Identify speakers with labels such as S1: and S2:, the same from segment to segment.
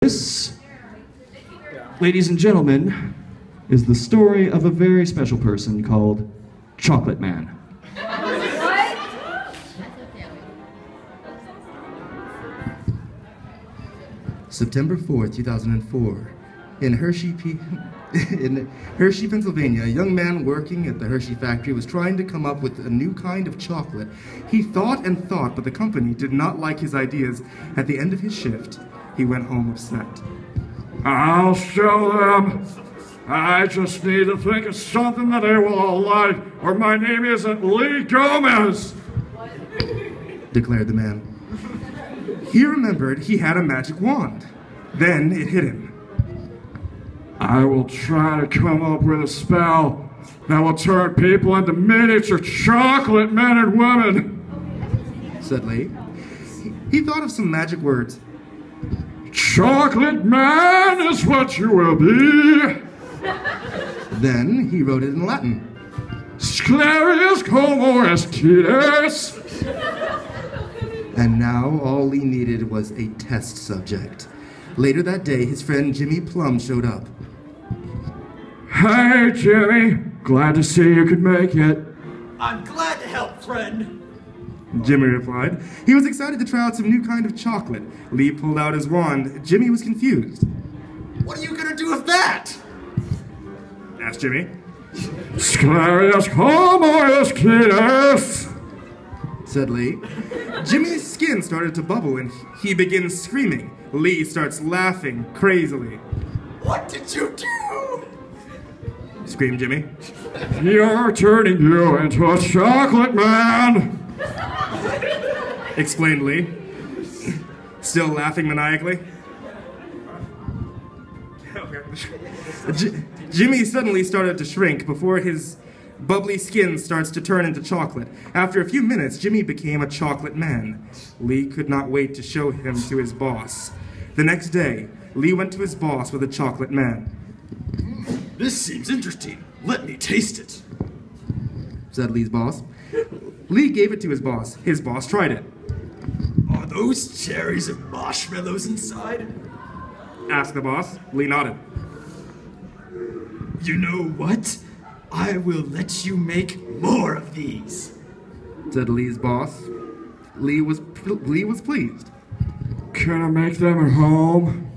S1: This, ladies and gentlemen, is the story of a very special person called Chocolate Man.
S2: September 4th, 2004. In Hershey, Pennsylvania, a young man working at the Hershey factory was trying to come up with a new kind of chocolate. He thought and thought, but the company did not like his ideas. At the end of his shift, he went home upset.
S3: I'll show them. I just need to think of something that they will all like, or my name isn't Lee Gomez,
S2: declared the man. He remembered he had a magic wand. Then it hit him.
S3: I will try to come up with a spell that will turn people into miniature chocolate men and women,
S2: said Lee. He thought of some magic words.
S3: Chocolate man is what you will be.
S2: Then he wrote it in Latin.
S3: Sclerius como esquites.
S2: And now all Lee needed was a test subject. Later that day, his friend Jimmy Plum showed up.
S3: Hey, Jimmy. Glad to see you could make it.
S4: I'm glad to help, friend.
S2: Jimmy replied. He was excited to try out some new kind of chocolate. Lee pulled out his wand. Jimmy was confused.
S4: What are you gonna do with that?
S2: Asked Jimmy.
S3: Sclerius como esquites,
S2: said Lee. Jimmy's skin started to bubble and he begins screaming. Lee starts laughing crazily.
S4: What did you do?
S2: Screamed Jimmy.
S3: You're turning you into a chocolate man,
S2: explained Lee, still laughing maniacally. Jimmy suddenly started to shrink before his bubbly skin starts to turn into chocolate. After a few minutes, Jimmy became a chocolate man. Lee could not wait to show him to his boss. The next day, Lee went to his boss with a chocolate man.
S4: This seems interesting. Let me taste it,
S2: said Lee's boss. Lee gave it to his boss. His boss tried it.
S4: Are those cherries and marshmallows inside?
S2: Asked the boss. Lee nodded.
S4: You know what? I will let you make more of these,
S2: said Lee's boss. Lee was pleased.
S3: Can I make them at home?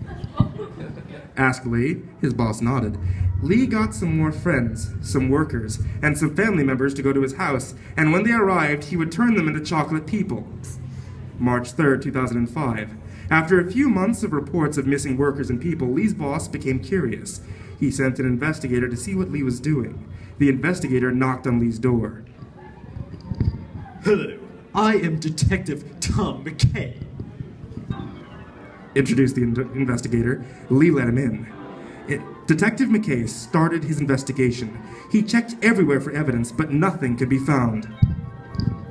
S2: Asked Lee. His boss nodded. Lee got some more friends, some workers, and some family members to go to his house, and when they arrived, he would turn them into chocolate people. March 3rd, 2005. After a few months of reports of missing workers and people, Lee's boss became curious. He sent an investigator to see what Lee was doing. The investigator knocked on Lee's door.
S4: Hello, I am Detective Tom McKay,
S2: introduced the investigator. Lee let him in. Detective McKay started his investigation. He checked everywhere for evidence, but nothing could be found.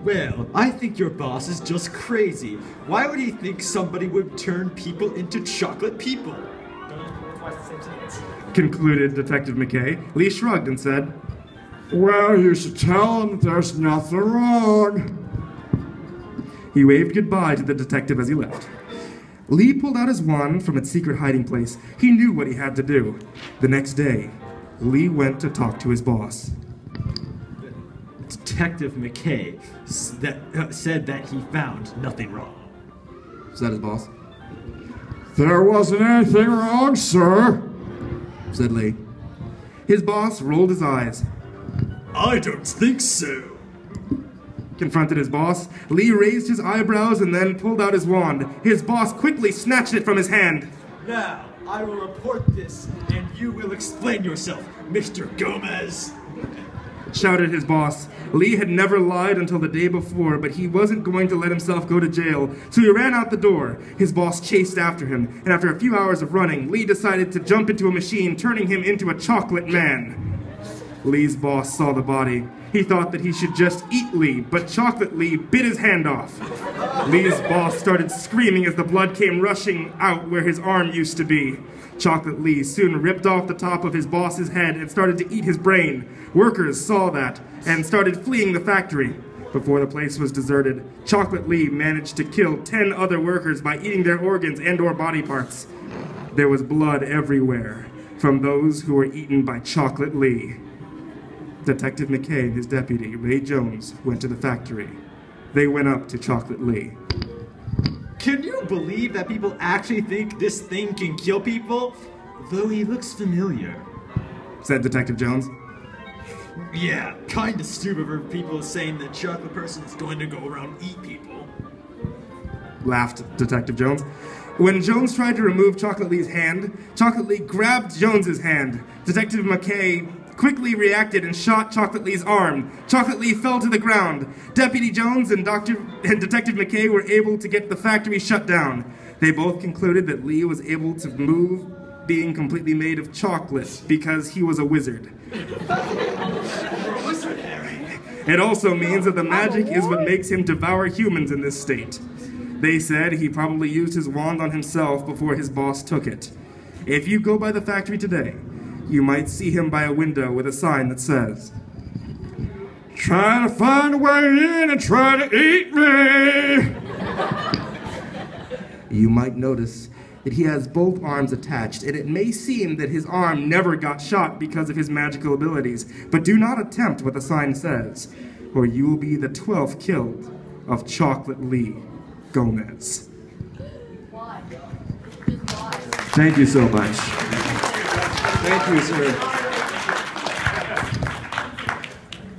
S4: Well, I think your boss is just crazy. Why would he think somebody would turn people into chocolate people?
S2: Concluded Detective McKay. Lee shrugged and said,
S3: Well, you should tell him that there's nothing wrong.
S2: He waved goodbye to the detective as he left. Lee pulled out his wand from its secret hiding place. He knew what he had to do. The next day, Lee went to talk to his boss.
S4: Detective McKay said that he found nothing wrong,
S2: said his boss.
S3: There wasn't anything wrong, sir,
S2: said Lee. His boss rolled his eyes.
S4: I don't think so,
S2: confronted his boss. Lee raised his eyebrows and then pulled out his wand. His boss quickly snatched it from his hand.
S4: Now, I will report this, and you will explain yourself, Mr. Gomez,
S2: shouted his boss. Lee had never lied until the day before, but he wasn't going to let himself go to jail, so he ran out the door. His boss chased after him, and after a few hours of running, Lee decided to jump into a machine, turning him into a chocolate man. Lee's boss saw the body. He thought that he should just eat Lee, but Chocolate Lee bit his hand off. Lee's boss started screaming as the blood came rushing out where his arm used to be. Chocolate Lee soon ripped off the top of his boss's head and started to eat his brain. Workers saw that and started fleeing the factory. Before the place was deserted, Chocolate Lee managed to kill 10 other workers by eating their organs and/or body parts. There was blood everywhere from those who were eaten by Chocolate Lee. Detective McKay and his deputy, Ray Jones, went to the factory. They went up to Chocolate Lee.
S4: Can you believe that people actually think this thing can kill people? Though he looks familiar.
S2: Said Detective Jones.
S4: Yeah, kinda stupid for people saying that chocolate person is going to go around and eat people.
S2: Laughed Detective Jones. When Jones tried to remove Chocolate Lee's hand, Chocolate Lee grabbed Jones's hand. Detective McKay quickly reacted and shot Chocolate Lee's arm. Chocolate Lee fell to the ground. Deputy Jones and Detective McKay were able to get the factory shut down. They both concluded that Lee was able to move being completely made of chocolate because he was a wizard. It also means that the magic is what makes him devour humans in this state. They said he probably used his wand on himself before his boss took it. If you go by the factory today, you might see him by a window with a sign that says,
S3: "Trying to find a way in and try to eat me."
S2: You might notice that he has both arms attached, and it may seem that his arm never got shot because of his magical abilities, but do not attempt what the sign says, or you will be the 12th killed of Chocolate Lee Gomez.
S1: Thank you so much.
S4: Thank you, sir.